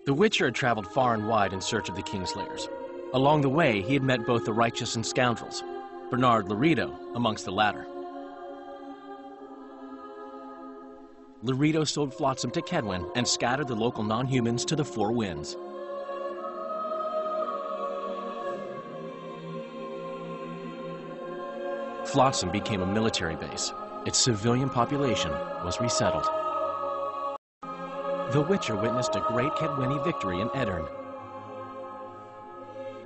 The Witcher had traveled far and wide in search of the Kingslayers. Along the way, he had met both the righteous and scoundrels, Bernard Laredo amongst the latter. Laredo sold Flotsam to Kedwen and scattered the local non-humans to the four winds. Flotsam became a military base. Its civilian population was resettled. The Witcher witnessed a great Kedweni victory in Edirn.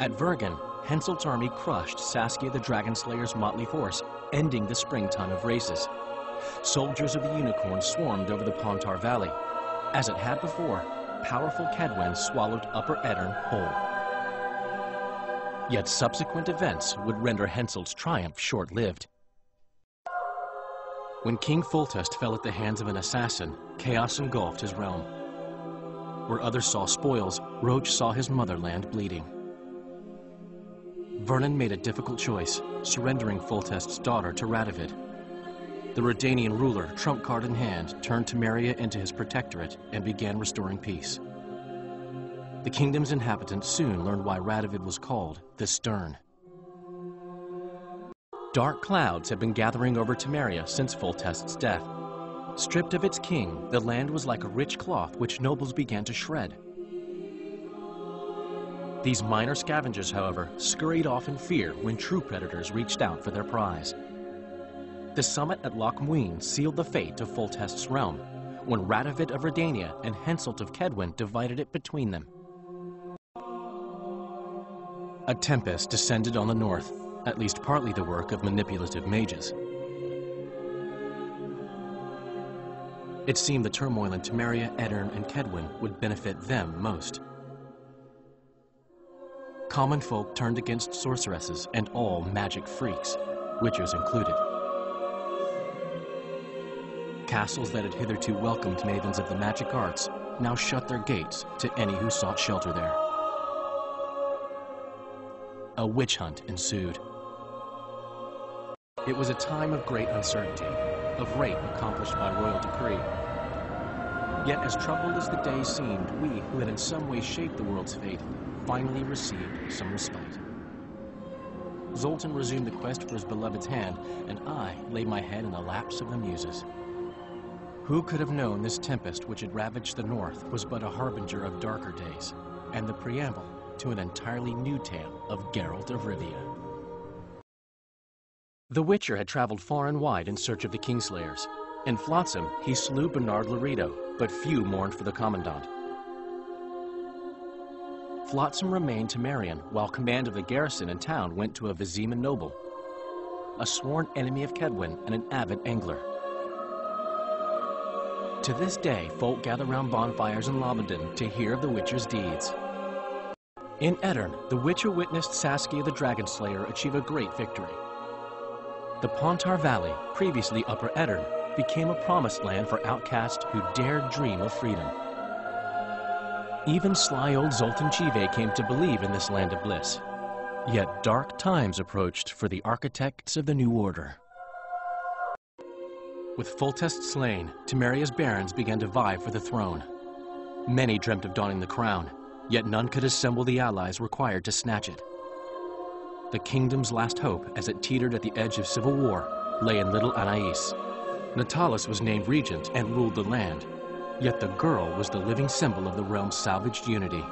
At Vergen, Henselt's army crushed Saskia the Dragonslayer's motley force, ending the springtime of races. Soldiers of the Unicorn swarmed over the Pontar Valley. As it had before, powerful Kedwen swallowed Upper Edirn whole. Yet subsequent events would render Henselt's triumph short-lived. When King Foltest fell at the hands of an assassin, chaos engulfed his realm. Where others saw spoils, Roach saw his motherland bleeding. Vernon made a difficult choice, surrendering Foltest's daughter to Radovid. The Redanian ruler, trump card in hand, turned Temeria into his protectorate and began restoring peace. The kingdom's inhabitants soon learned why Radovid was called the Stern. Dark clouds had been gathering over Temeria since Foltest's death. Stripped of its king, the land was like a rich cloth which nobles began to shred. These minor scavengers, however, scurried off in fear when true predators reached out for their prize. The summit at Loch Muine sealed the fate of Foltest's realm, when Radovid of Redania and Henselt of Kedwen divided it between them. A tempest descended on the north, at least partly the work of manipulative mages. It seemed the turmoil in Temeria, Edirn, and Kedwen would benefit them most. Common folk turned against sorceresses and all magic freaks, witchers included. Castles that had hitherto welcomed mavens of the magic arts now shut their gates to any who sought shelter there. A witch hunt ensued. It was a time of great uncertainty, of rape accomplished by royal decree. Yet as troubled as the days seemed, we, who had in some way shaped the world's fate, finally received some respite. Zoltan resumed the quest for his beloved's hand, and I laid my head in the laps of the muses. Who could have known this tempest which had ravaged the north was but a harbinger of darker days, and the preamble to an entirely new tale of Geralt of Rivia. The Witcher had traveled far and wide in search of the Kingslayers. In Flotsam, he slew Bernard Laredo, but few mourned for the Commandant. Flotsam remained Temerian, while command of the garrison and town went to a Vizima noble, a sworn enemy of Kedwen and an avid angler. To this day, folk gather round bonfires in Lomondon to hear of the Witcher's deeds. In Edirn, the Witcher witnessed Saskia the Dragonslayer achieve a great victory. The Pontar Valley, previously Upper Edirn, became a promised land for outcasts who dared dream of freedom. Even sly old Zoltan Chive came to believe in this land of bliss. Yet dark times approached for the architects of the New Order. With Foltest slain, Temeria's barons began to vie for the throne. Many dreamt of donning the crown, yet none could assemble the allies required to snatch it. The kingdom's last hope, as it teetered at the edge of civil war, lay in Little Anais. Natalis was named regent and ruled the land, yet the girl was the living symbol of the realm's salvaged unity.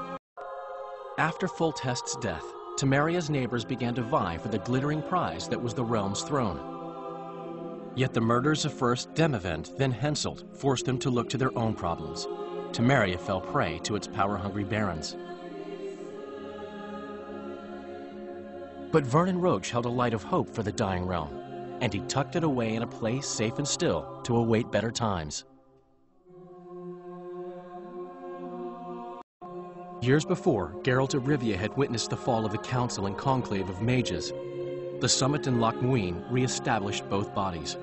After Foltest's death, Temeria's neighbors began to vie for the glittering prize that was the realm's throne. Yet the murders of first Demavend, then Henselt, forced them to look to their own problems. Temeria fell prey to its power-hungry barons. But Vernon Roach held a light of hope for the dying realm, and he tucked it away in a place safe and still to await better times. Years before, Geralt of Rivia had witnessed the fall of the Council and Conclave of Mages. The summit in Loch Muine re-established both bodies,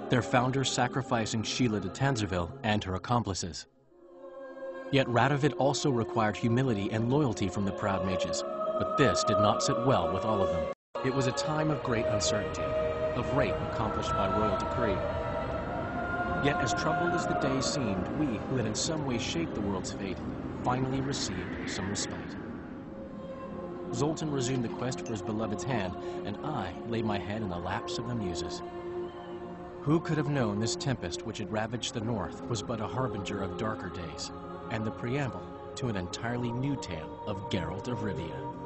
their founders sacrificing Sheila de Tanzerville and her accomplices. Yet Radovid also required humility and loyalty from the proud mages, but this did not sit well with all of them. It was a time of great uncertainty, of rape accomplished by royal decree. Yet as troubled as the day seemed, we, who had in some way shaped the world's fate, finally received some respite. Zoltan resumed the quest for his beloved's hand, and I laid my head in the laps of the muses. Who could have known this tempest which had ravaged the north was but a harbinger of darker days, and the preamble to an entirely new tale of Geralt of Rivia.